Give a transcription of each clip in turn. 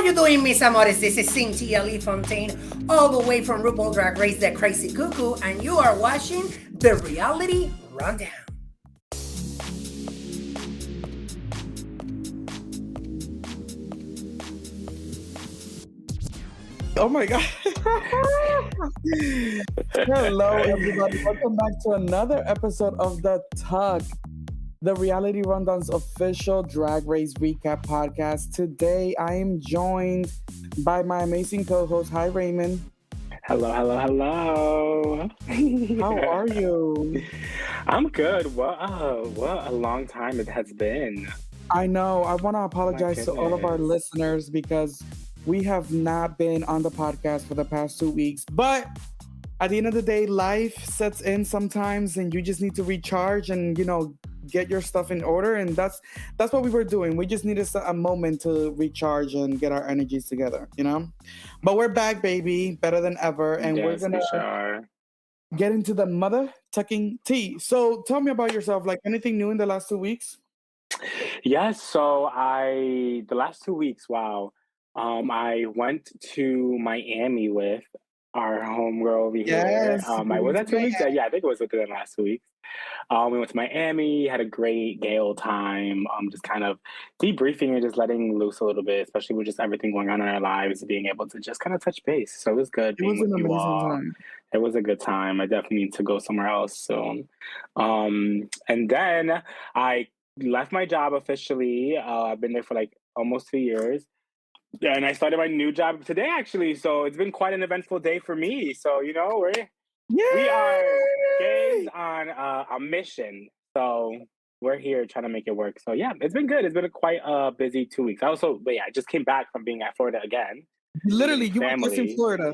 you doing, mis amores? This is Cynthia Lee Fontaine, all the way from RuPaul Drag Race, The Crazy Cuckoo, and you are watching the Reality Rundown. Oh my God. Hello, everybody. Welcome back to another episode of The Tug, the Reality Rundown's official Drag Race recap podcast. Today, I am joined by my amazing co-host. Hi, Raymond. Hello. How are you? I'm good. What a long time it has been. I know. I want to apologize to all of our goodness. listeners because we have not been on the podcast for the past 2 weeks. But at the end of the day, life sets in sometimes and you just need to recharge and, get your stuff in order. And that's what we were doing. We just needed a moment to recharge and get our energies together, But we're back, baby, better than ever. And Yes, we're going to sure. get into the mother tucking tea. So tell me about yourself, like anything new in the last 2 weeks? Yes, so the last 2 weeks, wow. I went to Miami with our homegirl over here. Yes. I was at 2 weeks. Yeah, I think it was within the last 2 weeks. We went to Miami, had a great gay old time, just kind of debriefing and just letting loose a little bit, especially with just everything going on in our lives, being able to just kind of touch base. So it was good It was being with an you amazing all. time. It was a good time. I definitely need to go somewhere else soon. And then I left my job officially. I've been there for like almost 2 years. Yeah, and I started my new job today, actually. So it's been quite an eventful day for me. So, we are gays on a mission. So we're here trying to make it work. So yeah, it's been good. It's been quite a busy 2 weeks. I just came back from being at Florida again. Literally, you were just in Family. Florida.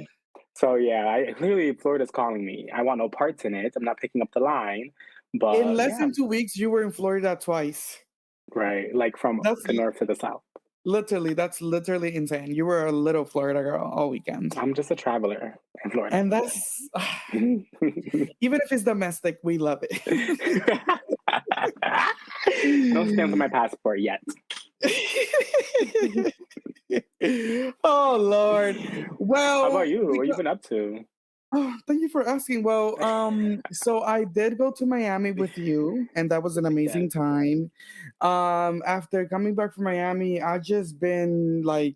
So yeah, Florida's calling me. I want no parts in it. I'm not picking up the line. But In less yeah, than 2 weeks, you were in Florida twice. right. Like from That's the north to the south. that's literally insane. You were a little Florida girl all weekend. I'm just a traveler in Florida. And that's, even if it's domestic, we love it. No stamp on my passport yet. Oh, Lord. Well, How about you? What you been up to? Oh, thank you for asking. Well, so I did go to Miami with you, and that was an amazing time. After coming back from Miami, I've just been like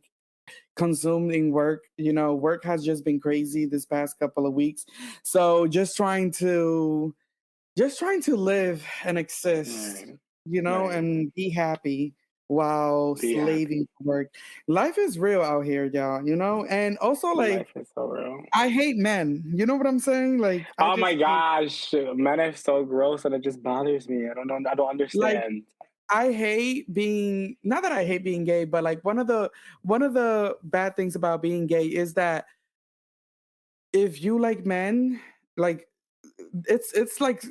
consumed in work. Work has just been crazy this past couple of weeks. So just trying to live and exist, Right. and be happy while slaving for work. Life is real out here, y'all, and also like Life is so real. I hate men. You know what I'm saying? Like, Oh my gosh, men are so gross, and it just bothers me. I don't know. I don't like understand. I hate being, not that I hate being gay, but like one of the bad things about being gay is that if you like men, like it's like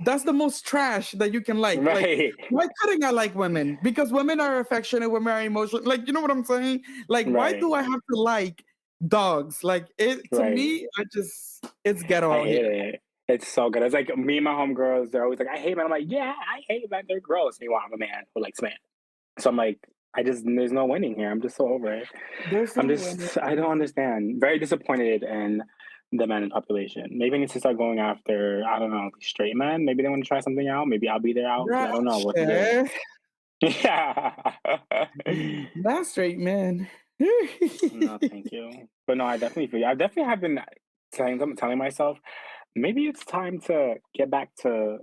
that's the most trash that you can like. Right. Like, why couldn't I like women? Because women are affectionate, women are emotional. Like, you know what I'm saying? Like, why Right. do I have to like dogs? Like, it to Right. me, it's ghetto I out hate here. it. It's so good. It's like me and my homegirls, they're always like, I hate men. I'm like, yeah, I hate men. They're gross. Meanwhile, I'm a man who likes men. So I'm like, there's no winning here. I'm just so over it. There's no winning. I don't understand. Very disappointed in the men population. Maybe I need to start going after, I don't know, straight men. Maybe they want to try something out. Maybe I'll be their out. I don't know what to do. Yeah. Not straight man. No, thank you. But no, I definitely feel you. I definitely have been telling myself, maybe it's time to get back to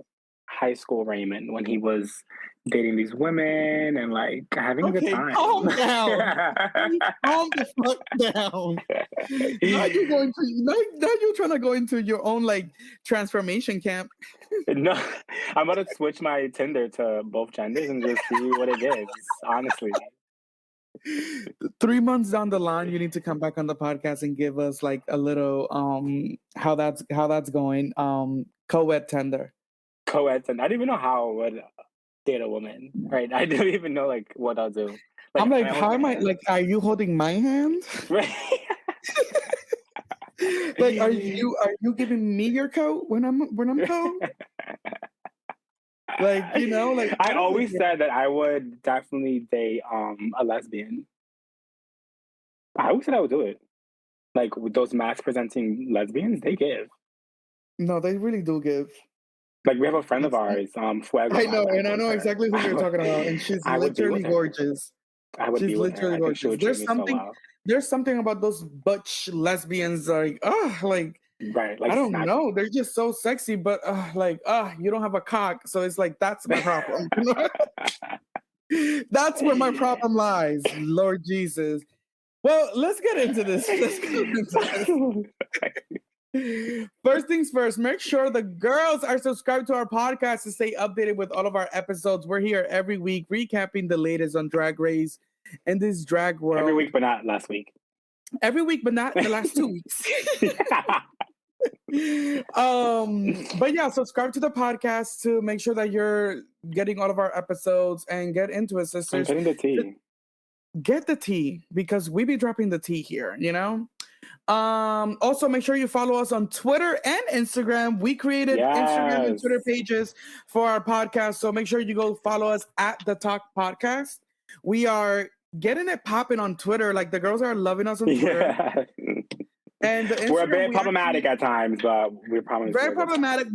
high school Raymond when he was dating these women and like having a good Okay, time. calm down. Calm the fuck down. Now you're trying to go into your own like transformation camp. No, I'm gonna switch my Tinder to both genders and just see what it gives. Honestly. 3 months down the line, you need to come back on the podcast and give us like a little how that's going. Co-ed tender. Co-ed, and I don't even know how I would date a woman. Right. I don't even know like what I'll do. I'm like, how am I like, are you holding my hand? Right. Like, are you giving me your coat when I'm cold? Like, like I always said that I would definitely date a lesbian. I always said I would do it. Like with those mass presenting lesbians, they give. No, they really do give. Like we have a friend of ours, Fuego. I know, and I date know her. exactly who you're talking about, and she's I would be with literally her. gorgeous. I would She's be with her. literally I think she gorgeous. would treat me so well. There's something about those butch lesbians, like, like, Right, like I don't snatch. know, they're just so sexy, but like, you don't have a cock, so it's like that's my problem. That's where my problem lies, Lord Jesus. Well, let's get into this. Let's get into this. First things first, make sure the girls are subscribed to our podcast to stay updated with all of our episodes. We're here every week recapping the latest on Drag Race and this drag world. Every week, but not last week. Every week, but not the last 2 weeks. But yeah, subscribe to the podcast to make sure that you're getting all of our episodes and get into it, sisters. I'm getting the tea. Get the tea because we be dropping the tea here, you know. Also make sure you follow us on Twitter and Instagram. We created Instagram and Twitter pages for our podcast, so make sure you go follow us at The Talk Podcast. We are getting it popping on Twitter. Like the girls are loving us on Twitter. Yeah. And we're a bit problematic at times, but we're probably very problematic.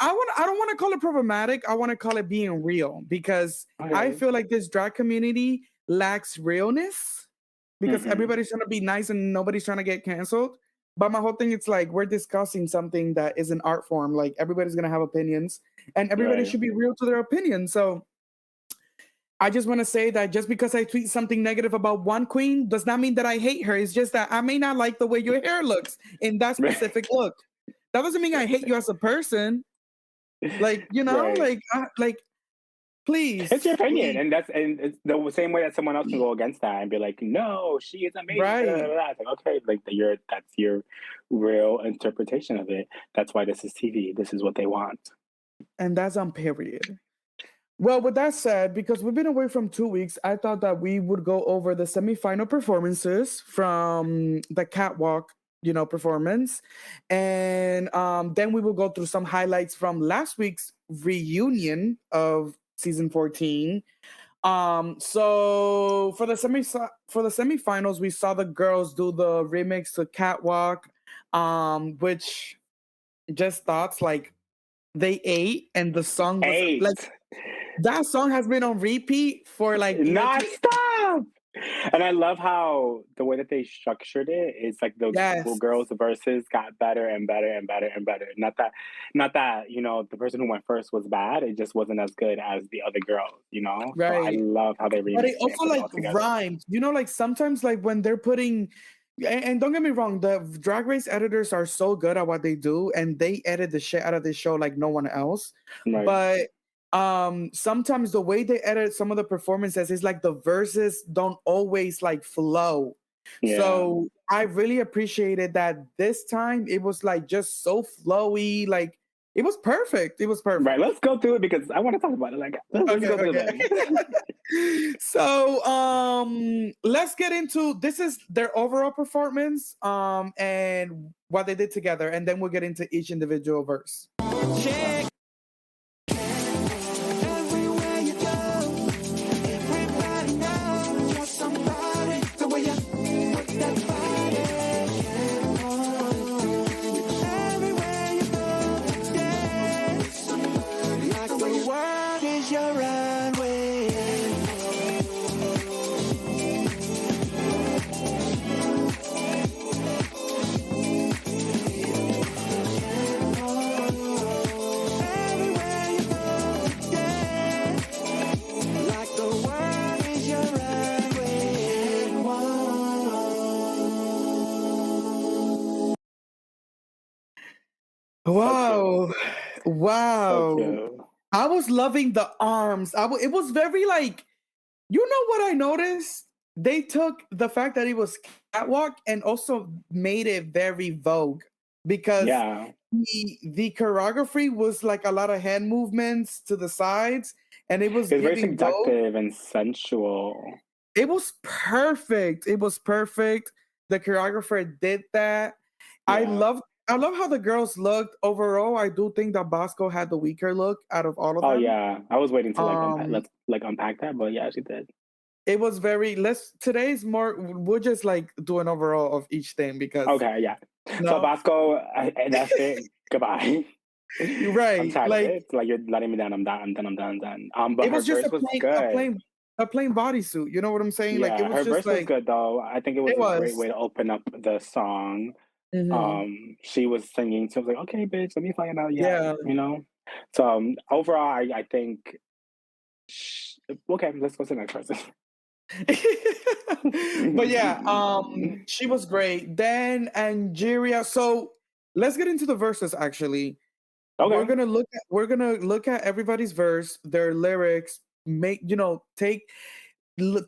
I don't want to call it problematic. I want to call it being real because I feel like this drag community lacks realness because everybody's trying to be nice and nobody's trying to get canceled. But my whole thing, it's like we're discussing something that is an art form. Like everybody's gonna have opinions, and everybody should be real to their opinion. So I just want to say that just because I tweet something negative about one queen does not mean that I hate her. It's just that I may not like the way your hair looks in that specific look. That doesn't mean I hate you as a person. Like, you know, like, please. It's your opinion, please. and it's the same way that someone else can go against that and be like, "No, she is amazing." Right. It's like, okay, like that's your real interpretation of it. That's why this is TV. This is what they want, and that's on period. Well, with that said, because we've been away from 2 weeks, I thought that we would go over the semifinal performances from the Catwalk, you know, performance. And then we will go through some highlights from last week's reunion of season 14. So for the semifinals, we saw the girls do the remix to Catwalk, which just thoughts like they ate and the song was like that song has been on repeat for like non-stop. And I love how the way that they structured it is like the girls' verses got better and better and better and better. Not that, you know, the person who went first was bad. It just wasn't as good as the other girls, you know? Right. So I love how they remixed it. But it also like rhymes. You know, like sometimes like when they're putting, and don't get me wrong, the Drag Race editors are so good at what they do and they edit the shit out of this show like no one else. Right. But sometimes the way they edit some of the performances is like the verses don't always like flow. Yeah. So I really appreciated that this time it was like just so flowy, like it was perfect. It was perfect. Right, let's go through it because I want to talk about it. Like, let's go through it. So let's get into this is their overall performance and what they did together, and then we'll get into each individual verse. Check. Wow. Wow. So I was loving the arms. It was very like, you know what I noticed? They took the fact that it was Catwalk and also made it very Vogue because the choreography was like a lot of hand movements to the sides and it was very seductive and sensual. It was perfect. It was perfect. The choreographer did that. Yeah. I love how the girls looked overall. I do think that Bosco had the weaker look out of all of them. Oh yeah, I was waiting to unpack that, but yeah, she did. it was very today's more we'll just like do an overall of each thing because Okay, yeah. So no Bosco, that's it. Goodbye. you're I'm right. tired of Like it. Like you're letting me down. I'm done. I'm done. I'm done. I'm done. But it her was just verse a was plain a good. plain a plain bodysuit. You know what I'm saying? Like it Yeah, was her just verse was like good though. I think it was it a great was. way to open up the song. Hmm. She was singing, so I was like, okay, bitch, let me find out. Yeah, Yeah. you know. So overall, I think. Okay, let's go to the next person. But yeah, she was great. Then Angeria. So let's get into the verses actually. Okay. We're gonna look at everybody's verse, their lyrics, make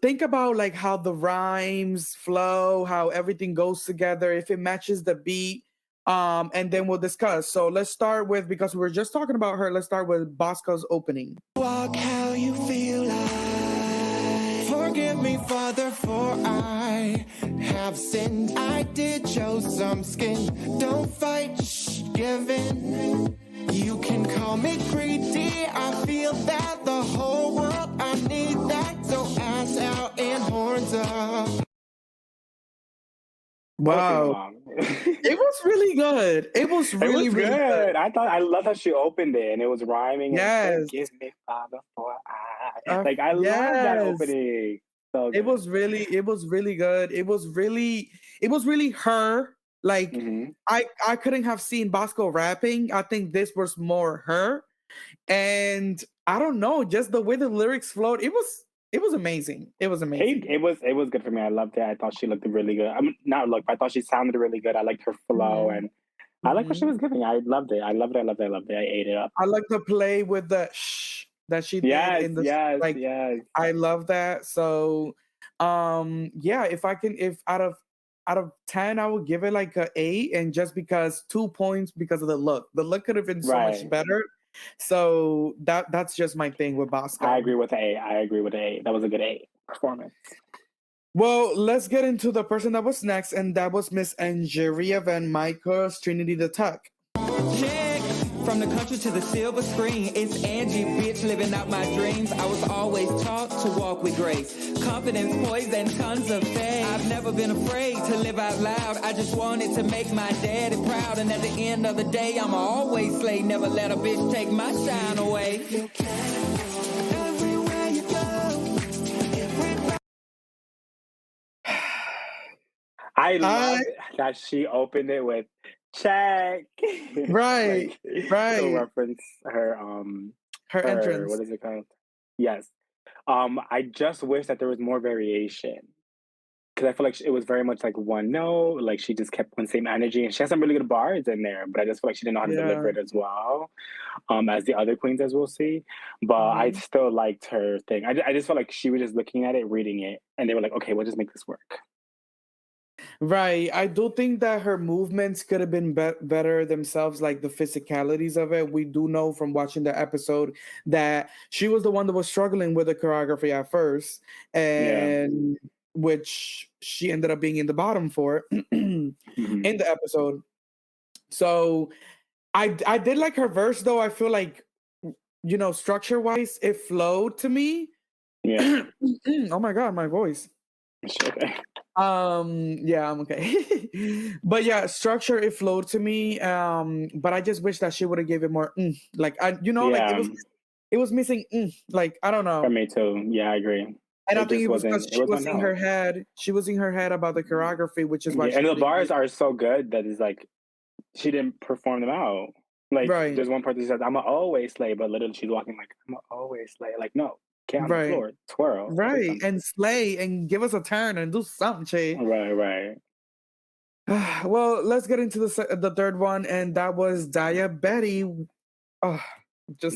think about like how the rhymes flow, how everything goes together, if it matches the beat. And then we'll discuss. So let's start with because we were just talking about her, let's start with Bosco's opening. Walk how you feel like. Forgive me, Father, for I have sinned. I did show some skin. Don't fight, give in. You can call me greedy. I feel that the whole world, I need that. So ass out and horns up. I was singing Wow. along. It was really good. It was It really, was really good. good. I love how she opened it and it was rhyming and Yes. forgive me, Father, for I. Like I love that Yes. opening. So good. It was really good. It was really her. Like Mm-hmm. I couldn't have seen Bosco rapping. I think this was more her. And I don't know, just the way the lyrics flowed, it was amazing. It was amazing. It was good for me. I loved it. I thought she looked really good. I mean, not look, but I thought she sounded really good. I liked her flow Mhm. and I like what she Mhm. was giving. I loved it. I loved it. I loved it. I loved it. I ate it up. I like the play with the shh that she did Yes, in the yes, like yes. I love that. So yeah, if out of 10 I would give it like a 8 and just because 2 points because of the look. The look could have been so much Right. better. So that's just my thing with I Bosco. agree with the A. I agree with the A. That was a good A performance. Well, let's get into the person that was next, and that was Miss Angeria Van Michael's Trinity the Tuck. Check. From the country to the silver screen, it's Angie, bitch, living out my dreams. I was always taught to walk with grace, confidence, poise, and tons of faith. I've never been afraid to live out loud. I just wanted to make my daddy proud, and at the end of the day, I'ma always slay. Never let a bitch take my shine away. Everywhere you go, I love that she opened it with check. Right, Like to right. reference her Her her entrance. what is it called? Yes. I just wish that there was more variation. Because I feel like it was very much like one note, like she just kept one same energy, and she has some really good bars in there. But I just feel like she didn't know how to Yeah. deliver it as well, as the other queens, as we'll see. But I Mhm. still liked her thing. I just felt like she was just looking at it, reading it, and they were like, "Okay, we'll just make this work." Right. I do think that her movements could have been better themselves, like the physicalities of it. We do know from watching the episode that she was the one that was struggling with the choreography at first, Yeah. and which she ended up being in the bottom for in Hmm. the episode. So I did like her verse though. I feel like structure wise, it flowed to me. Yeah. Oh my god, my voice. It's okay. Yeah, I'm okay. But yeah, structure it flowed to me. But I just wish that she would have gave it more like like Yeah. it was missing like I don't For know. me too. Yeah, I agree. And I It think just it was because wasn't. It she was was one in her note. head. She was in her head about the choreography, which is why Yeah, she and the didn't give bars are so good that it's like she didn't perform them out. Like right, there's one part that says, "I'ma always slay," but literally she's walking like, "I'ma always slay." Like no, get on the right, floor, twirl, do right, something. and slay and give us a turn and do something, Che. Right, right. Well, let's get into the third one, and that was Diabetes. Oh,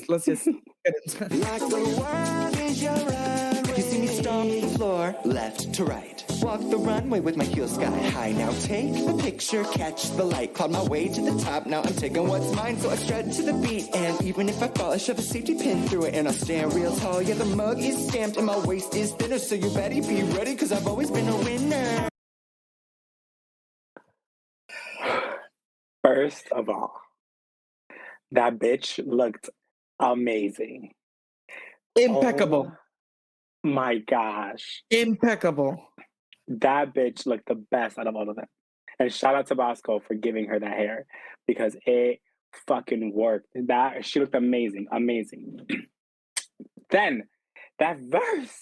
let's just get into it. like the world is your runway. You see me stomp the floor, left to right. Walk the runway with my heels sky high. Now take the picture, catch the light. Climb my way to the top, now I'm taking what's mine. So I strut to the beat, and even if I fall, I shove a safety pin through it. And I'll stand real tall, yeah, the mug is stamped and my waist is thinner. So you better be ready, cause I've always been a winner. First of all, that bitch looked amazing. Oh Impeccable. My gosh. Impeccable. That bitch looked the best out of all of them. And shout out to Bosco for giving her that hair because it fucking worked. That she looked amazing, amazing. Then that verse,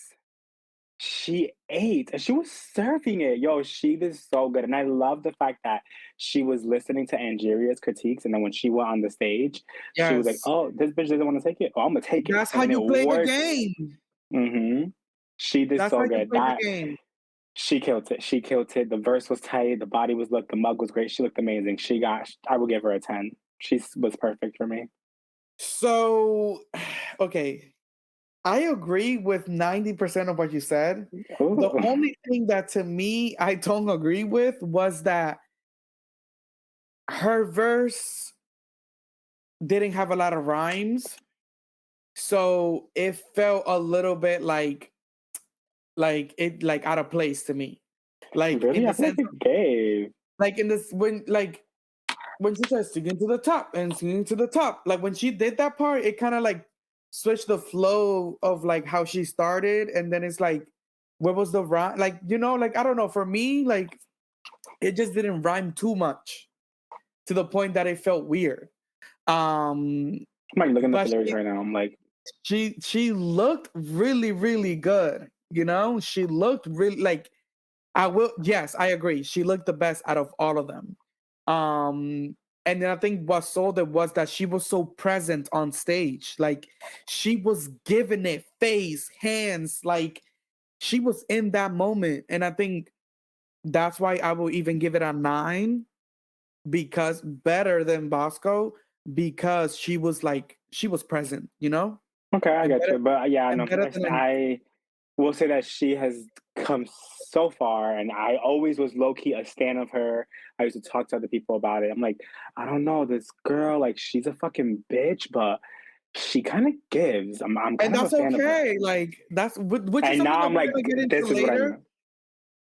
she ate and she was serving it. Yo, she did so good. And I love the fact that she was listening to Angeria's critiques. And then when she went on the stage, she was like, Yes. oh, this bitch doesn't want to take it. Oh, I'm going to take it. That's how And you it play the worked. game. Mm-hmm. She did That's so how you good. play That the game. she killed it. She killed it. The verse was tight. The body was looked. The mug was great. She looked amazing. I will give her a 10. She was perfect for me. So, okay. I agree with 90% of what you said. Ooh. The only thing that to me I don't agree with was that her verse didn't have a lot of rhymes. So it felt a little bit like out of place to me. Like in Really? the I feel like sense it gave. like in this when she started singing to the top and singing to the top, like when she did that part, it kind of like switched the flow of like how she started, and then it's like, where was the rhyme? Like, like I don't know. For me, like it just didn't rhyme too much to the point that it felt weird. I'm like looking at But the lyrics right now. I'm like, she looked really, really good. She looked really like yes, I agree. She looked the best out of all of them. And then I think what sold it was that she was so present on stage. Like she was giving it face, hands, like she was in that moment. And I think that's why I will even give it a 9, because better than Bosco, because she was present, okay, I And get better, you. But yeah, and no, better than like, I will say that she has come so far, and I always was low key a stan of her. I used to talk to other people about it. I'm like, I don't know, this girl, like, she's a fucking bitch, but she kind of gives. I'm and kind of a that's fan of her. okay. Like which is And something now that I'm we're like, gonna get into this is what I later. know.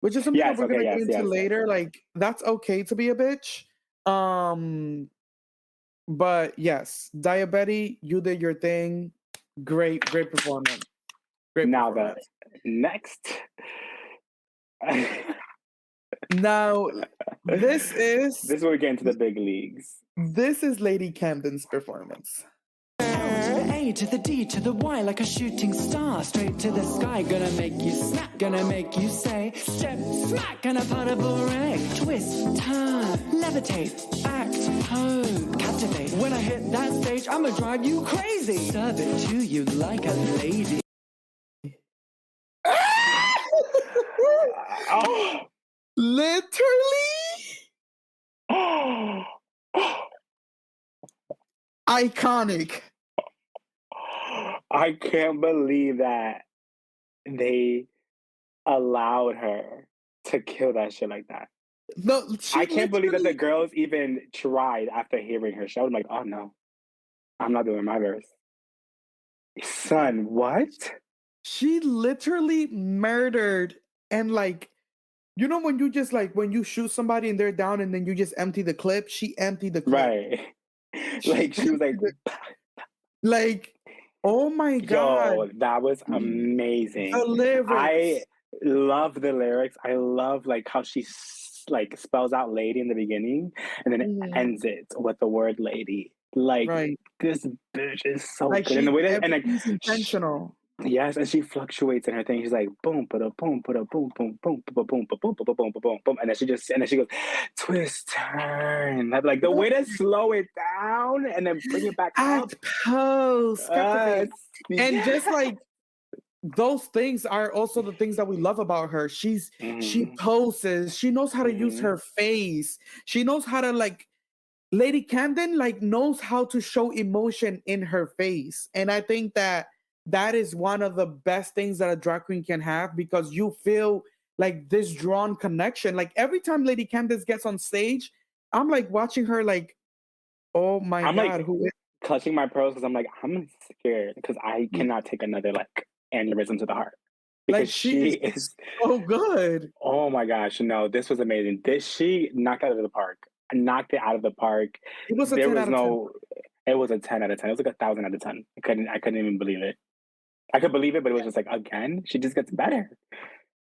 Which is something that Yes, we're okay, gonna get yes, into yes, yes, later. yes. Like that's okay to be a bitch. Um, but yes, Diabetes, you did your thing. Great performance. Great Now the performance. next. Now, this This is where we get into the big leagues. is Lady Camden's performance. The A to the D to the Y like a shooting star. Straight to the sky, gonna make you snap, gonna make you say, step, smack, and a pot of boomerang. Twist, turn, levitate, act, pose, captivate. When I hit that stage, I'ma drive you crazy. Serve it to you like a lady. Oh. Literally iconic. I can't believe that they allowed her to kill that shit like that. No, I can't believe that the girls even tried after hearing her show. I'm like, oh no, I'm not doing my verse. Son, what? She literally murdered, and like, when you just like when you shoot somebody and they're down and then you just empty the clip, she emptied the clip. Right. Like she was like, like, oh my god. yo, that was amazing. The lyrics. I love the lyrics. I love like how she like spells out lady in the beginning and then it ends it with the word lady. Like Right. this bitch is so Like good. And the way that and like everything's intentional. yes, and she fluctuates in her thing. She's like boom, put a boom, boom, boom, boom, boom, boom, boom, boom, boom, boom, boom, and then she goes twist, turn. Like the way to slow it down and then bring it back up. Act, pose, captivate. And just yeah. like those things are also the things that we love about her. She poses. She knows how to use her face. She knows how to like. Lady Camden like knows how to show emotion in her face, and I think that is one of the best things that a drag queen can have, because you feel like this drawn connection. Like every time Lady Camden gets on stage, I'm like watching her like, oh my god, like, who is clutching my pearls because I'm like, I'm scared because I cannot take another like aneurysm to the heart. Because like she is so good. Oh my gosh, no, this was amazing. She knocked it out of the park. Knocked it out of the park. It was a 10 out of 10. It was a 10 out of 10. It was like 1,000 out of 10. I couldn't even believe it. I could believe it, but it was just like, again, she just gets better.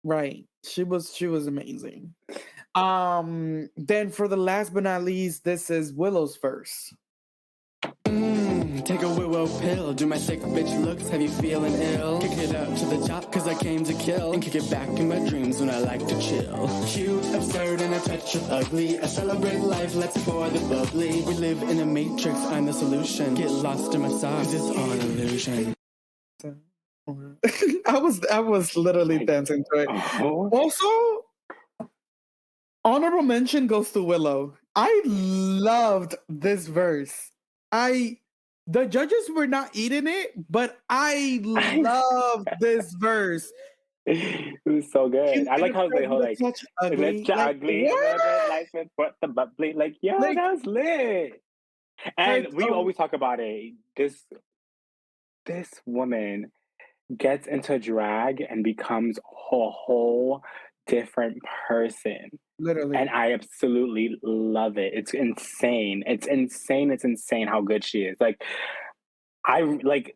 Right. She was amazing. Then for the last but not least, this is Willow's verse. Take a willow pill, do my sick bitch looks, have you feeling ill? Kick it up to the top, cause I came to kill, and kick it back in my dreams when I like to chill. Cute, absurd, and a touch of ugly. I celebrate life, let's pour the bubbly. We live in a matrix, I'm the solution. Get lost in my socks, it's all an illusion. I was literally dancing to it. Oh. Also, honorable mention goes to Willow. I loved this verse. The judges were not eating it, but I loved this verse. It was so good. Cute, I like how they hold like such ugly, let's ugly, what? life and what the bubbly. Like, yeah, Like, that's lit. And we always talk about it. This woman gets into drag and becomes a whole different person. literally. And I absolutely love it. It's insane. It's insane how good she is. Like,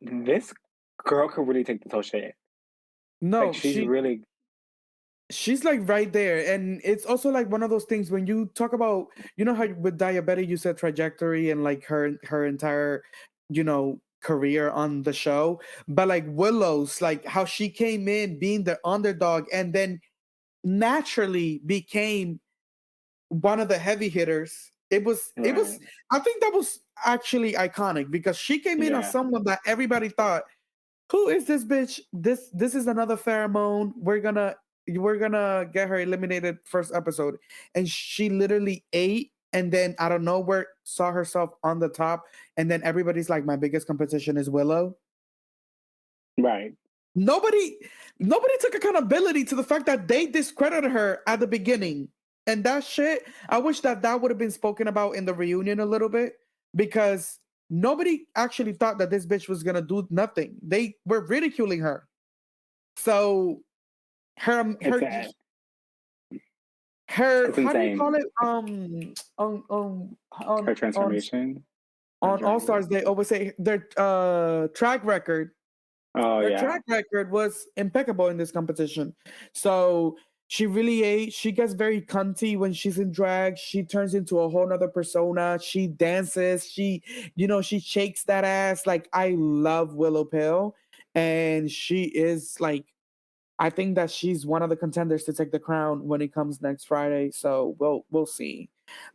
this girl could really take this whole shit. No, Like, she's like right there. And it's also like one of those things when you talk about, you know how with Diabetic you said trajectory and like her entire, career on the show. But like Willow's, like how she came in being the underdog and then naturally became one of the heavy hitters. It was I think that was actually iconic because she came in as someone that everybody thought, who is this bitch? This is another pheromone. We're gonna get her eliminated first episode. And she literally ate and then out of nowhere saw herself on the top. And then everybody's like, my biggest competition is Willow. right. Nobody took accountability to the fact that they discredited her at the beginning. And that shit, I wish that would have been spoken about in the reunion a little bit because nobody actually thought that this bitch was gonna do nothing. They were ridiculing her. So her It's how do you insane. call it? Her transformation. On All Stars, they always say their track record. Oh Her yeah. track record was impeccable in this competition. So she really ate. She gets very cunty when she's in drag. She turns into a whole nother persona. She dances. She shakes that ass. Like, I love Willow Pill. And she is like, I think that she's one of the contenders to take the crown when it comes next Friday. So we'll see.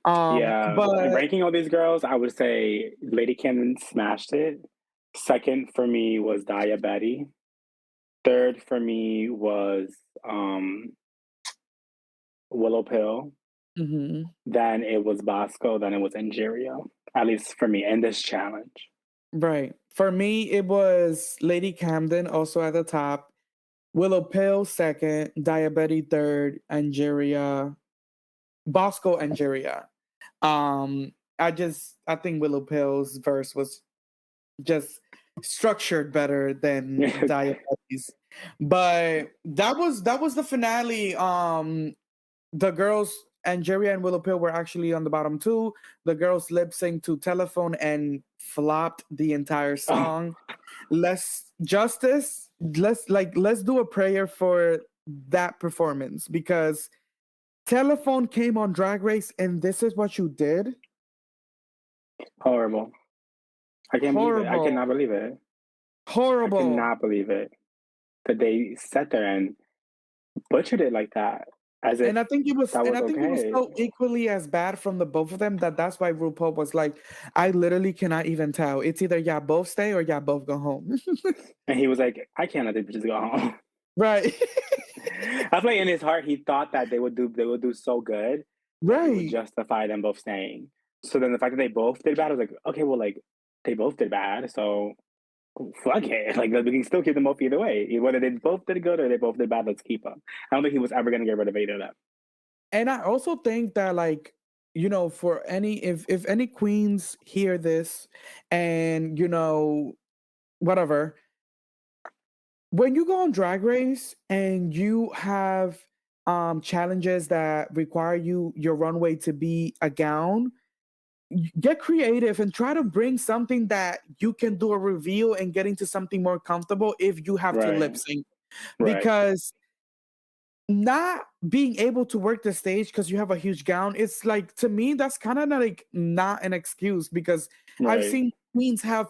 But ranking all these girls, I would say Lady Camden smashed it. Second for me was Diabetti. Third for me was Willow Pill. mhm. Then it was Bosco. Then it was Ingerio. At least for me in this challenge. Right. For me, it was Lady Camden also at the top. Willow Pill second, Diabetes third, Angeria, Bosco Angeria. I think Willow Pill's verse was just structured better than Diabetes. But that was the finale. The girls Angeria and Willow Pill were actually on the bottom two. The girls lip synced to Telephone and flopped the entire song. Let's do a prayer for that performance because Telephone came on Drag Race and this is what you did. Horrible. I can't believe it. I cannot believe it. Horrible. I cannot believe it that they sat there and butchered it like that. And I think it was okay. so equally as bad from the both of them that's why RuPaul was like, I literally cannot even tell. It's either y'all both stay or y'all both go home. And he was like, I can't let these bitches go home. Right. I feel like in his heart he thought that they would do so good. Right. It would justify them both staying. So then the fact that they both did bad, I was like, okay, well, like they both did bad, so fuck it. Like we can still keep them both either way. Whether they both did good or they both did bad, let's keep them. I don't think he was ever gonna get rid of either of them. And I also think that, like, for any if any queens hear this and whatever, when you go on Drag Race and you have challenges that require your runway to be a gown, get creative and try to bring something that you can do a reveal and get into something more comfortable if you have to lip sync. Because not being able to work the stage because you have a huge gown, it's like, to me, that's kind of like not an excuse, because I've seen queens have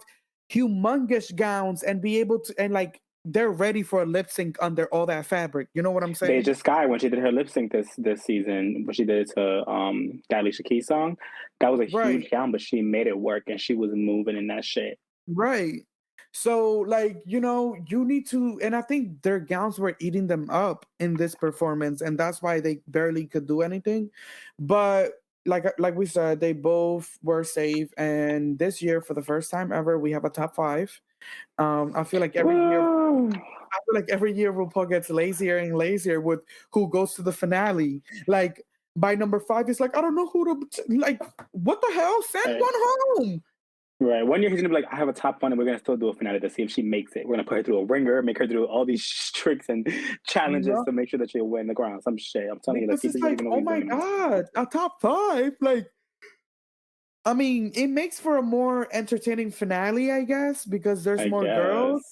humongous gowns and be able to, and like they're ready for a lip sync under all that fabric. You know what I'm saying? Deja Sky, when she did her lip sync this season, when she did it to that Alicia Keys song, that was a huge gown, but she made it work and she was moving in that shit. Right. So, like, you know, you need to, and I think their gowns were eating them up in this performance, and that's why they barely could do anything. But like we said, they both were safe, and this year, for the first time ever, we have a top 5. I feel like every year RuPaul gets lazier and lazier with who goes to the finale. Like by number 5, it's like, I don't know who to, like, what the hell? Send one home. Right. One year he's gonna be like, I have a top 1 and we're gonna still do a finale to see if she makes it. We're gonna put her through a ringer, make her do all these tricks and challenges to make sure that she'll win the crown. Some shit. I'm telling you, like, it's like, oh my god, a top 5. Like, I mean, it makes for a more entertaining finale, I guess, because there's more girls.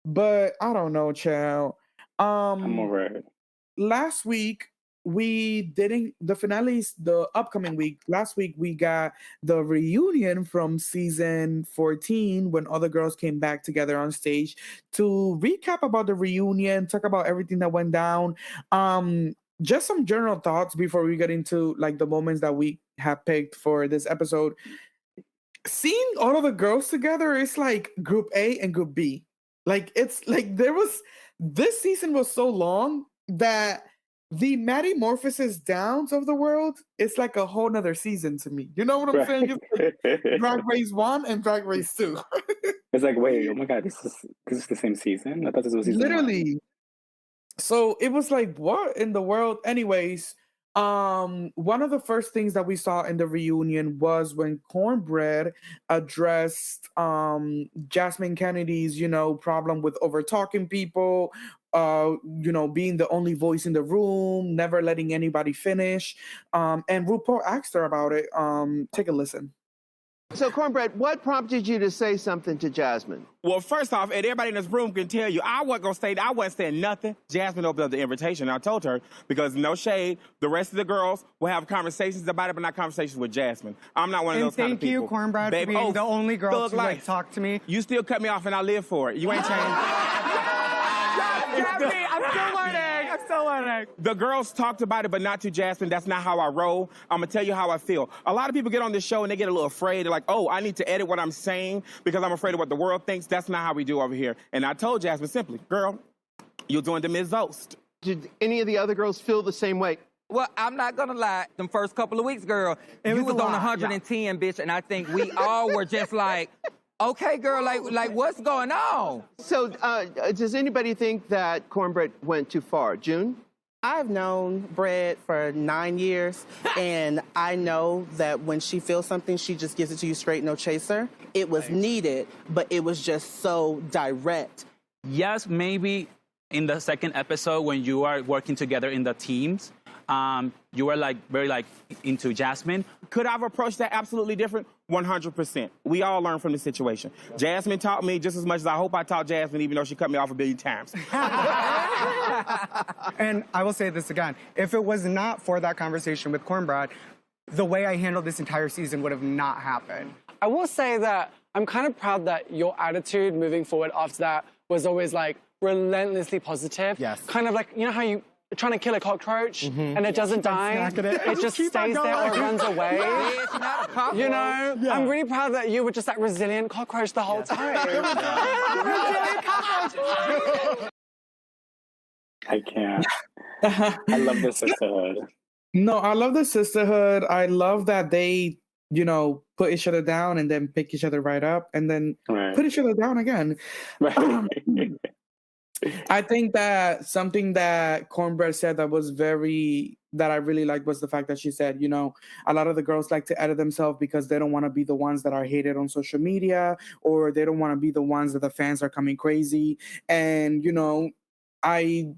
But I don't know, child. I'm over it. Last week the finales the upcoming week. Last week we got the reunion from season 14 when all the girls came back together on stage to recap about the reunion, talk about everything that went down. Just some general thoughts before we get into like the moments that we have picked for this episode. Seeing all of the girls together, it's like group A and group B. Like, it's like this season was so long that the Maddie Morphosis Downs of the world, it's like a whole nother season to me. You know what I'm saying? It's like Drag Race 1 and Drag Race 2. It's like, wait, oh my god, this is the same season? I thought this was season literally 1. So it was like, what in the world? Anyways, one of the first things that we saw in the reunion was when Cornbread addressed Jasmine Kennedy's, you know, problem with over talking people, you know, being the only voice in the room, never letting anybody finish. And RuPaul asked her about it. Take a listen. So, Cornbread, what prompted you to say something to Jasmine? Well, first off, and everybody in this room can tell you, I wasn't saying nothing. Jasmine opened up the invitation. I told her, because no shade, the rest of the girls will have conversations about it, but not conversations with Jasmine. I'm not one of those kind of people. Thank you, Cornbread, for being the only girl to like, talk to me. You still cut me off, and I live for it. You ain't changed. I'm still learning. The girls talked about it, but not to Jasmine. That's not how I roll. I'm going to tell you how I feel. A lot of people get on this show and they get a little afraid. They're like, oh, I need to edit what I'm saying because I'm afraid of what the world thinks. That's not how we do over here. And I told Jasmine simply, girl, you're doing the Ms. Zost. Did any of the other girls feel the same way? Well, I'm not going to lie. Them first couple of weeks, girl, you was on 110, bitch, and I think we all were just like, okay, girl, like what's going on? So does anybody think that Cornbread went too far? June? I've known Bread for 9 years, and I know that when she feels something, she just gives it to you straight, no chaser. It was needed, but it was just so direct. Yes, maybe in the second episode when you are working together in the teams, you were like very like into Jasmine. Could I have approached that absolutely different? 100%. We all learn from the situation. Jasmine taught me just as much as I hope I taught Jasmine, even though she cut me off a billion times. And I will say this again. If it was not for that conversation with Cornbread, the way I handled this entire season would have not happened. I will say that I'm kind of proud that your attitude moving forward after that was always like relentlessly positive. Yes. Kind of like, you know how you trying to kill a cockroach and it doesn't die, it just stays there or runs away. It's not a cockroach. You know, I'm really proud that you were just that resilient cockroach the whole time. I can't. I love the sisterhood. No, I love the sisterhood. I love that they, you know, put each other down and then pick each other right up and then put each other down again. I think that something that Cornbread said that I really liked was the fact that she said, you know, a lot of the girls like to edit themselves because they don't want to be the ones that are hated on social media, or they don't want to be the ones that the fans are coming crazy. And, you know, I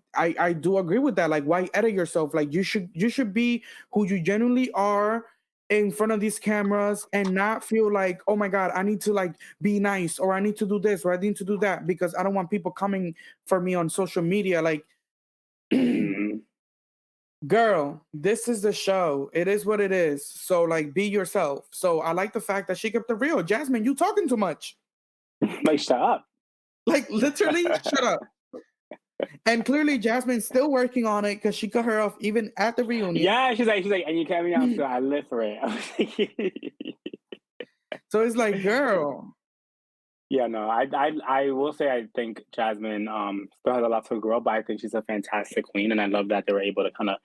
do agree with that. Like, why edit yourself? Like, you should be who you genuinely are. in front of these cameras and not feel like, oh my God, I need to like be nice, or I need to do this, or I need to do that, because I don't want people coming for me on social media. Like, girl, this is the show. It is what it is. So like, be yourself. So I like the fact that she kept it real. Jasmine, you talking too much. Like, shut up. Like, literally, shut up. And clearly, Jasmine's still working on it because she cut her off even at the reunion. Yeah, she's like, and you cut me off, so I live for it. So it's like, girl. Yeah, no, I will say I think Jasmine still has a lot to grow, but I think she's a fantastic queen, and I love that they were able to kind of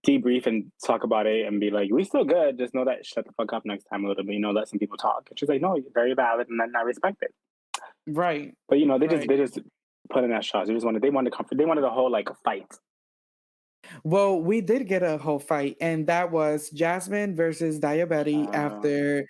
debrief and talk about it and be like, we still good, just know that shut the fuck up next time a little bit, let some people talk. And she's like, no, you're very valid, and I respect it. Right. But they just put in that shot. They wanted comfort. They wanted a whole like fight. Well, we did get a whole fight, and that was Jasmine versus Diabetes after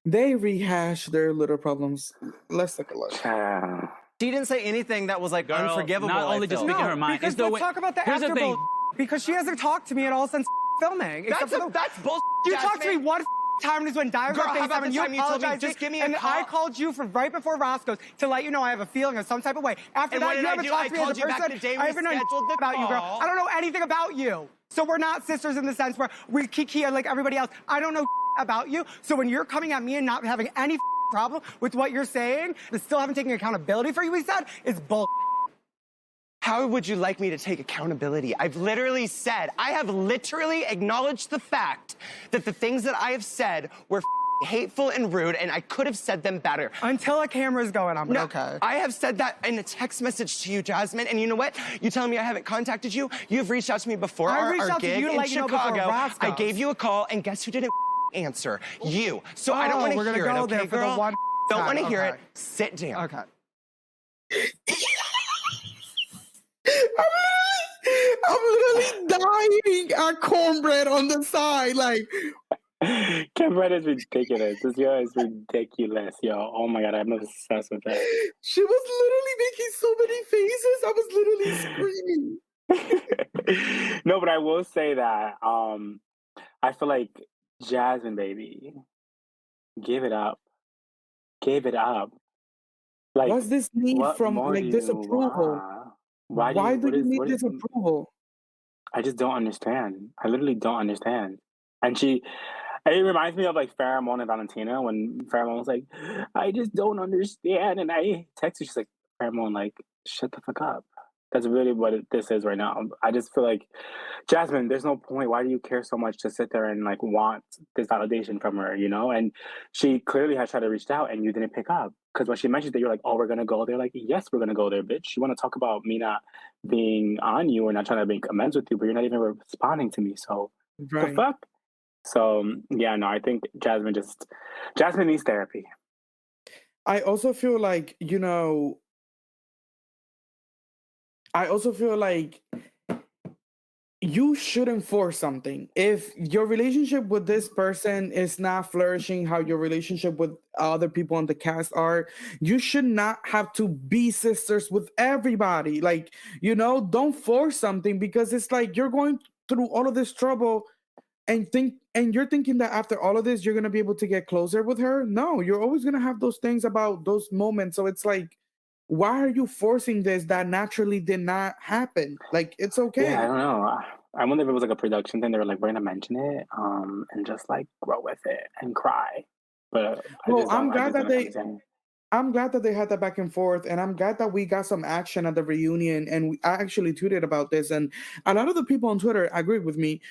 they rehashed their little problems. Let's take a look. She didn't say anything that was like unforgivable. Not only just speaking her mind. Because let's talk about the Here's after the thing. because she hasn't talked to me at all since filming. That's bullshit. You talked to me one time is when Diamond Girl, how about FaceTime and the you time you told me, apologized just give me a and call? I called you for right before Roscoe's to let you know I have a feeling of some type of way. After And that, what you did I haven't do? talked I to me as a called you back person. the day I we haven't known scheduled the about you, girl. call. I don't know anything about you. So we're not sisters in the sense where we kiki like everybody else. I don't know about you. So when you're coming at me and not having any problem with what you're saying, but still haven't taken accountability for you, we said, it's bull. How would you like me to take accountability? I have literally acknowledged the fact that the things that I have said were hateful and rude, and I could have said them better. Until a camera's going on, but okay. I have said that in a text message to you, Jasmine, and you know what? You telling me I haven't contacted you? You've reached out to me before I our reached out to gig you to in let you know before Chicago. Roscoe's. I gave you a call, and guess who didn't answer? You. So I don't want to we're gonna hear it, go okay, there for the girl? one Don't time. want to hear Okay. it. Sit down. Okay. I'm literally dying at Cornbread on the side. Like, Cornbread is ridiculous. This girl is ridiculous, yo. Oh my God, I'm obsessed with that. she was literally making so many faces. I was literally screaming. No, but I will say that I feel like Jasmine, baby, give it up. Give it up. Like, what's this need what from more like do disapproval? Why do you need what is- disapproval? I just don't understand. I literally don't understand. And it reminds me of like Pheromone and Valentina when Pheromone was like, I just don't understand. And I texted her, she's like, Pheromone, like, shut the fuck up. That's really what this is right now. I just feel like, Jasmine, there's no point. Why do you care so much to sit there and like want this validation from her, And she clearly has tried to reach out and you didn't pick up. Because when she mentioned that you're like, oh, we're going to go there. Like, yes, we're going to go there, bitch. You want to talk about me not being on you or not trying to make amends with you, but you're not even responding to me. So Right. the fuck? So yeah, no, I think Jasmine needs therapy. I also feel like, you shouldn't force something. If your relationship with this person is not flourishing how your relationship with other people on the cast are, you should not have to be sisters with everybody. Like, don't force something, because it's like you're going through all of this trouble and you're thinking that after all of this, you're going to be able to get closer with her. No, you're always going to have those things about those moments. So it's like, why are you forcing this that naturally did not happen? Like, it's okay. Yeah, I don't know. I wonder if it was like a production thing. They were like, we're gonna mention it, and just like grow with it and cry. But I'm glad that they had that back and forth, and I'm glad that we got some action at the reunion. And I actually tweeted about this, and a lot of the people on Twitter agreed with me.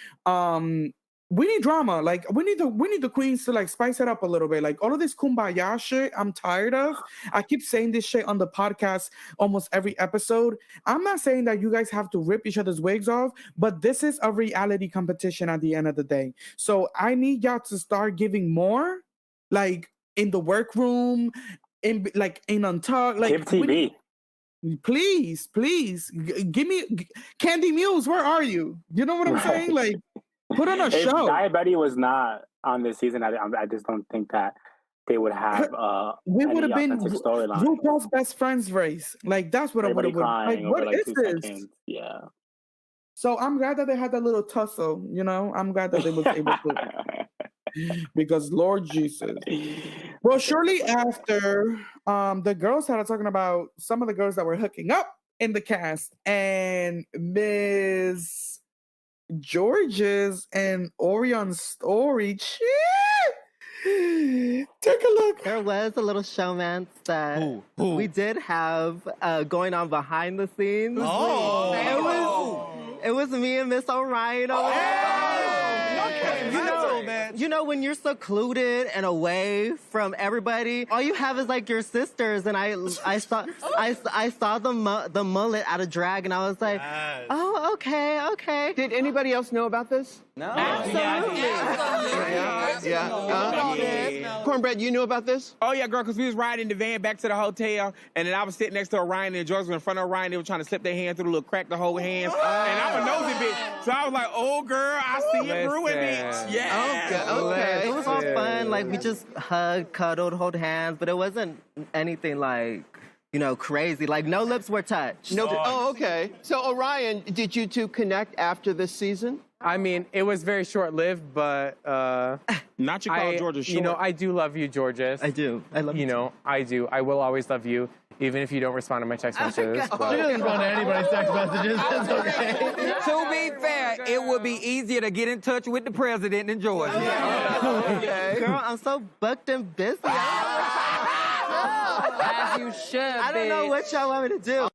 We need drama. Like, we need the queens to like spice it up a little bit. Like, all of this kumbaya shit, I'm tired of. I keep saying this shit on the podcast almost every episode. I'm not saying that you guys have to rip each other's wigs off, but this is a reality competition at the end of the day. So I need y'all to start giving more, like in the workroom, in Untucked, like give TV. Please, give me Candy Muse. Where are you? You know what I'm saying? Like, put on a If show. Diabetes was not on this season, I just don't think that they would have we would have been authentic storyline. RuPaul's best friends race. Like, that's what Everybody I would have. Like, crying over what like is 2 this? seconds. Yeah. So I'm glad that they had that little tussle. I'm glad that they was able to. because Lord Jesus. Well, shortly after, the girls started talking about some of the girls that were hooking up in the cast, and Miss George's and Orion's story. Take a look. There was a little showmance that we did have going on behind the scenes. It was me and Miss Orion over You know, when you're secluded and away from everybody, all you have is like your sisters. And I saw the mullet out of drag, and I was like, oh, okay. Did anybody else know about this? No. Absolutely. Cornbread, you knew about this? Oh, yeah, girl, because we was riding the van back to the hotel, and then I was sitting next to Orion, and George was in front of Orion. They were trying to slip their hand through the little crack to hold hands. And I'm a nosy bitch. So I was like, oh, girl, I see you brewing, bitch. Yeah. Okay. It was all fun. Like, we just hugged, cuddled, hold hands, but it wasn't anything like, you know, crazy. Like, no lips were touched. No. Oh, okay. So, Orion, did you two connect after this season? I mean, it was very short-lived, but not you call Georgia short. You know, I do love you, Georges. I do. I love you. You know, I do. I will always love you, even if you don't respond to my text messages. She doesn't respond to anybody's text messages. It's okay. To be fair, it would be easier to get in touch with the president than George. Okay. Girl, I'm so booked and busy. As you should, I don't know what y'all want me to do.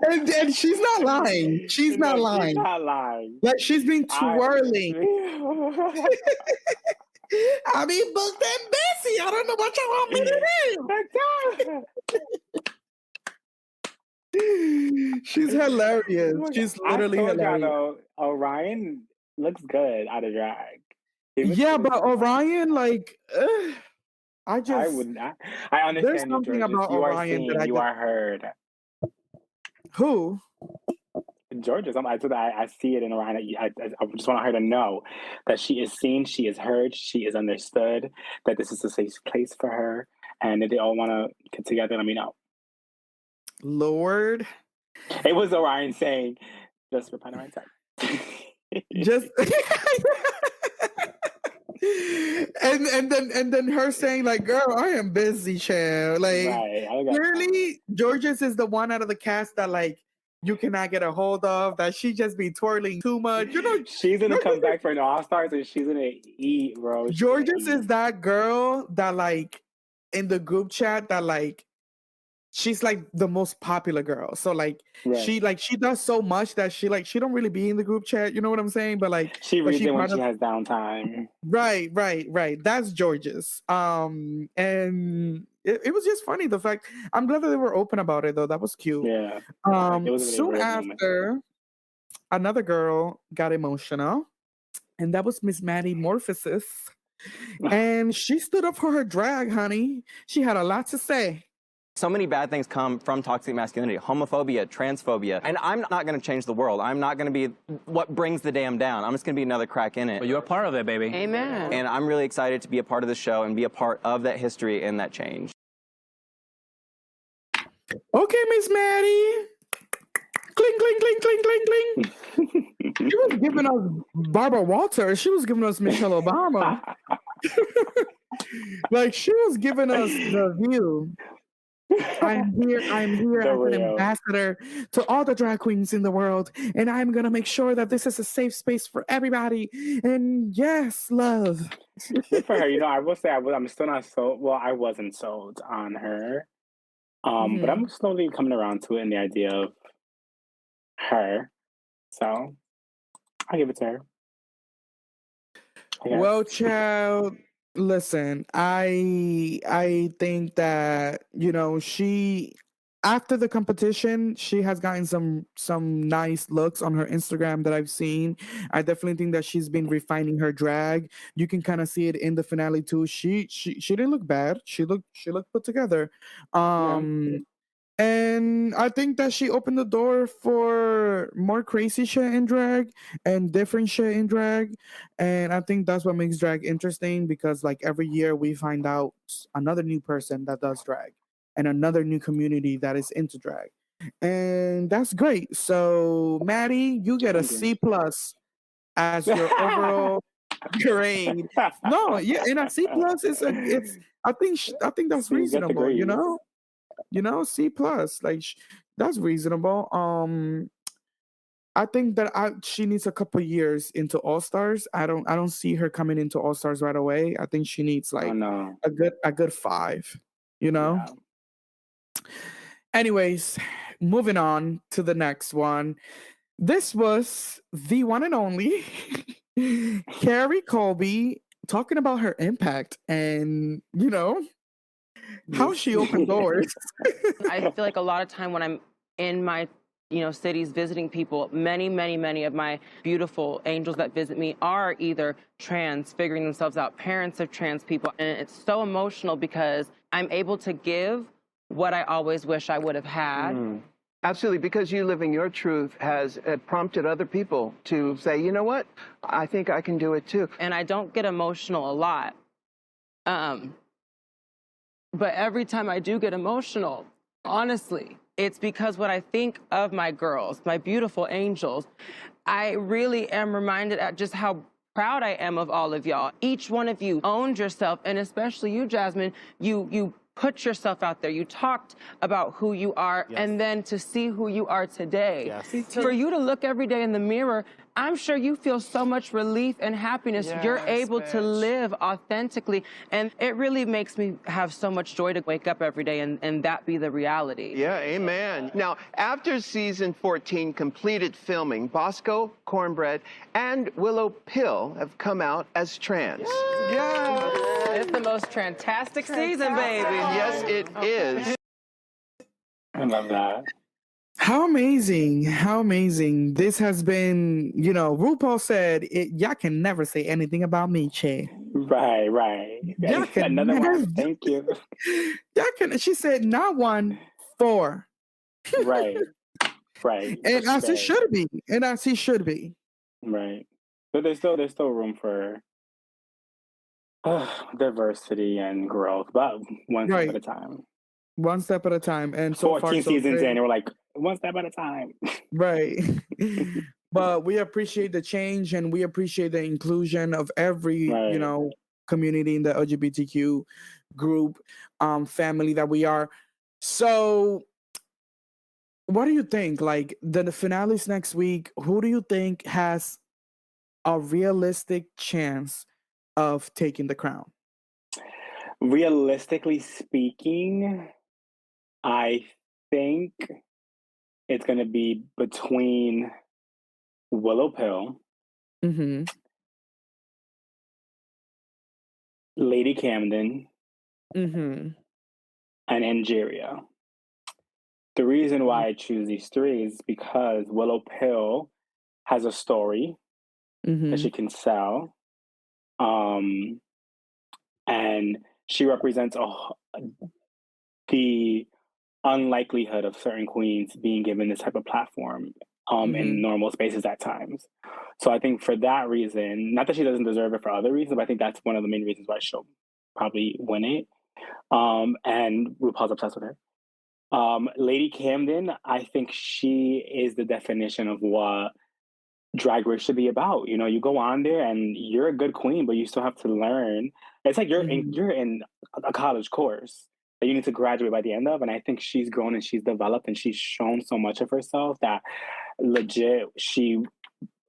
And she's not lying. She's not lying. She's not lying. Like, she's been twirling. I mean, booked and busy. I don't know what y'all want me to do. She's hilarious. She's literally hilarious. Though, Orion looks good out of drag. Yeah, but Orion, like, I understand. There's something about Orion that you are heard. Who? Georges. I see it in Orion. I just want her to know that she is seen, she is heard, she is understood, that this is a safe place for her, and if they all want to get together, let me know. Lord. It was Orion saying, just reply to my text. Just and then her saying, like, girl, I am busy, child. Like, clearly Georges is the one out of the cast that, like, you cannot get a hold of, that she just be twirling too much. You know, she's gonna come back for an All-Stars and she's gonna eat, bro. Georges is that girl that, like, in the group chat that, like, she's like the most popular girl. So like she does so much that she don't really be in the group chat. You know what I'm saying? But like she reads it when she has downtime. Right. That's Georges. And it was just funny. The fact, I'm glad that they were open about it though. That was cute. Yeah. Soon after, another girl got emotional, and that was Miss Maddie Morphosis. And she stood up for her drag, honey. She had a lot to say. So many bad things come from toxic masculinity, homophobia, transphobia, and I'm not going to change the world. I'm not going to be what brings the dam down. I'm just going to be another crack in it. But you're a part of it, baby. Amen. And I'm really excited to be a part of the show and be a part of that history and that change. Okay, Miss Maddie. Cling, cling, cling, cling, cling, cling. She was giving us Barbara Walters. She was giving us Michelle Obama. Like, she was giving us The View. I'm here as an ambassador to all the drag queens in the world, and I'm gonna make sure that this is a safe space for everybody. And yes, love. Good for her. You know, I will say I'm still not sold. Well, I wasn't sold on her, but I'm slowly coming around to it in the idea of her. So I'll give it to her. Well, child. Listen, I think that, you know, she, after the competition, she has gotten some nice looks on her Instagram that I've seen. I definitely think that she's been refining her drag. You can kind of see it in the finale too. She didn't look bad. She looked put together. And I think that she opened the door for more crazy shit in drag and different shit in drag. And I think that's what makes drag interesting, because like every year we find out another new person that does drag and another new community that is into drag. And that's great. So, Maddie, you get a C plus as your overall grade. No, yeah, and a C plus is it's. I think that's See, get the reasonable. grades. C plus that's reasonable. I think that she needs a couple years into All Stars. I don't see her coming into All Stars right away. I think she needs Oh like no. a good 5. You know. Anyways, moving on to the next one. This was the one and only Carrie Colby talking about her impact and how she opened doors. I feel like a lot of time when I'm in my cities visiting people, many of my beautiful angels that visit me are either trans, figuring themselves out, parents of trans people. And it's so emotional because I'm able to give what I always wish I would have had. Absolutely, because you living your truth has prompted other people to say, you know what, I think I can do it too. And I don't get emotional a lot. But every time I do get emotional, honestly, it's because when I think of my girls, my beautiful angels, I really am reminded at just how proud I am of all of y'all. Each one of you owned yourself, and especially you, Jasmine, you put yourself out there. You talked about who you are, and then to see who you are today. For you to look every day in the mirror, I'm sure you feel so much relief and happiness. You're able to live authentically, and it really makes me have so much joy to wake up every day and that be the reality. Yeah, amen. Now, after season 14 completed filming, Bosco, Cornbread, and Willow Pill have come out as trans. It's the most fantastic season, baby. Yes, it is. I love that. How amazing. How amazing. This has been, RuPaul said, y'all can never say anything about me, Che. Right. Y'all can Another never, one. Thank you. she said, not 1, 4. Right. And as it should be. Right. But there's still room for diversity and growth, but one step at a time. One step at a time. And so 14 far, so seasons great. in, we're like, one step at a time. Right. But we appreciate the change and we appreciate the inclusion of every, community in the LGBTQ group, family that we are. So what do you think? Like the finales next week, who do you think has a realistic chance of taking the crown? Realistically speaking, I think it's going to be between Willow Pill, Lady Camden, and Angeria. The reason why I choose these 3 is because Willow Pill has a story that she can sell. And she represents the unlikelihood of certain queens being given this type of platform in normal spaces at times. So I think for that reason, not that she doesn't deserve it for other reasons, but I think that's one of the main reasons why she'll probably win it. And RuPaul's obsessed with her. Lady Camden, I think she is the definition of what Drag Race should be about. You go on there and you're a good queen, but you still have to learn. It's like you're in a college course that you need to graduate by the end of. And I think she's grown and she's developed and she's shown so much of herself that legit she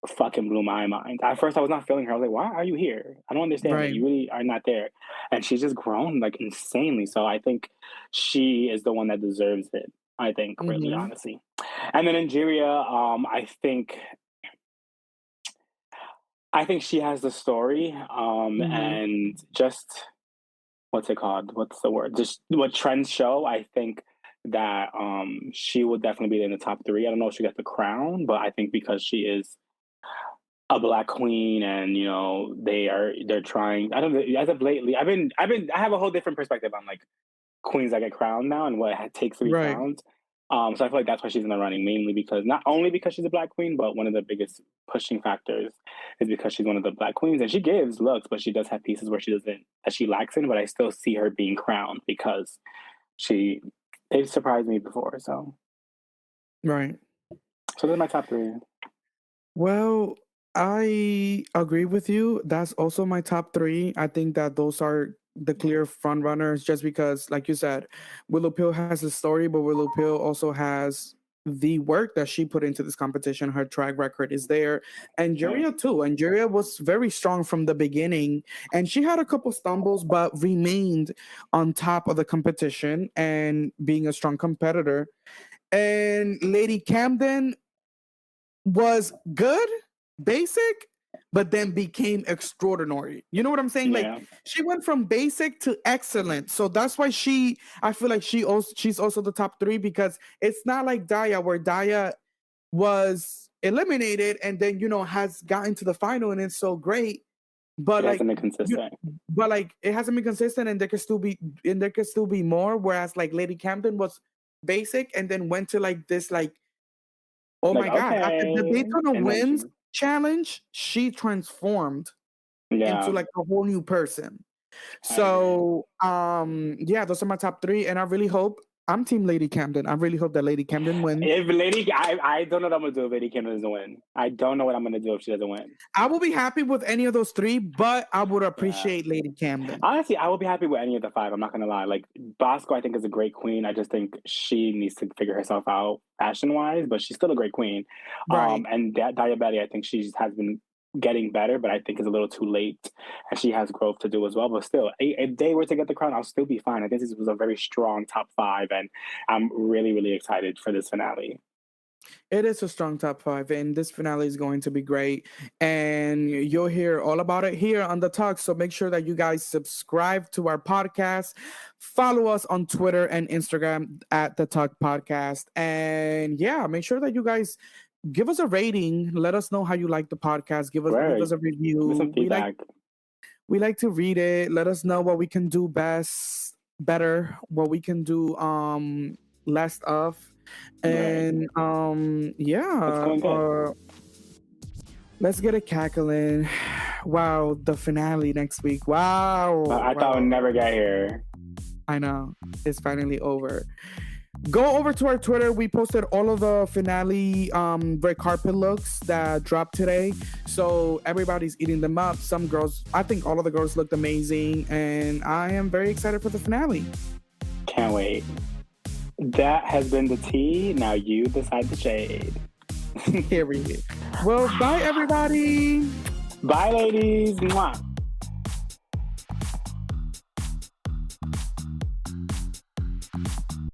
fucking blew my mind. At first I was not feeling her. I was like, why are you here? I don't understand. Right. You really are not there. And she's just grown like insanely. So I think she is the one that deserves it. I think, really, honestly. And then Angeria, I think she has the story, and just what's it called? What's the word? Just what trends show. I think that she will definitely be in the top 3. I don't know if she gets the crown, but I think because she is a Black queen, and they're trying. I don't know. As of lately, I have a whole different perspective on like queens that get crowned now and what it takes to be crowned. So I feel like that's why she's in the running, mainly because not only because she's a Black queen, but one of the biggest pushing factors is because she's one of the Black queens, and she gives looks, but she does have pieces where she lacks in. But I still see her being crowned because they've surprised me before. So Right. So those are my top 3. Well, I agree with you. That's also my top 3. I think that those are the clear front runners just because, like you said, Willow Pill has a story, but Willow Pill also has the work that she put into this competition. Her track record is there. And Juria too. And Juria was very strong from the beginning. And she had a couple stumbles, but remained on top of the competition and being a strong competitor. And Lady Camden was good, basic, but then became extraordinary. You know what I'm saying? Yeah. Like she went from basic to excellent. So that's why I feel like she's also the top 3 because it's not like Daya where Daya was eliminated and then has gotten to the final and it's so great. But it hasn't been consistent. But like it hasn't been consistent and there could still be more. Whereas like Lady Camden was basic and then went to like this like oh my God. After the Daytona Wins challenge, she transformed into like a whole new person. So, yeah, those are my top 3. And I really hope I'm Team Lady Camden. I really hope that Lady Camden wins. I don't know what I'm going to do if Lady Camden doesn't win. I don't know what I'm going to do if she doesn't win. I will be happy with any of those 3, but I would appreciate Lady Camden. Honestly, I will be happy with any of the 5. I'm not going to lie. Like, Bosco, I think, is a great queen. I just think she needs to figure herself out fashion-wise, but she's still a great queen. Right. And Daya Betty, I think she has been getting better, but I think it's a little too late, and she has growth to do as well. But still, if they were to get the crown, I'll still be fine. I think this was a very strong top 5, and I'm really, really excited for this finale. It is a strong top 5, and this finale is going to be great. And you'll hear all about it here on The Talk. So make sure that you guys subscribe to our podcast. Follow us on Twitter and Instagram at The Talk Podcast. And yeah, make sure that you guys give us a rating. Let us know how you like the podcast. Give us a review. Give some feedback. We like to read it. Let us know what we can do better, what we can do less of. And let's get it cackling. Wow, the finale next week. Wow. I thought we'd never get here. I know. It's finally over. Go over to our Twitter. We posted all of the finale red carpet looks that dropped today. So everybody's eating them up. Some girls, I think all of the girls looked amazing. And I am very excited for the finale. Can't wait. That has been the tea. Now you decide the shade. Period. Well, bye everybody. Bye ladies. Mwah.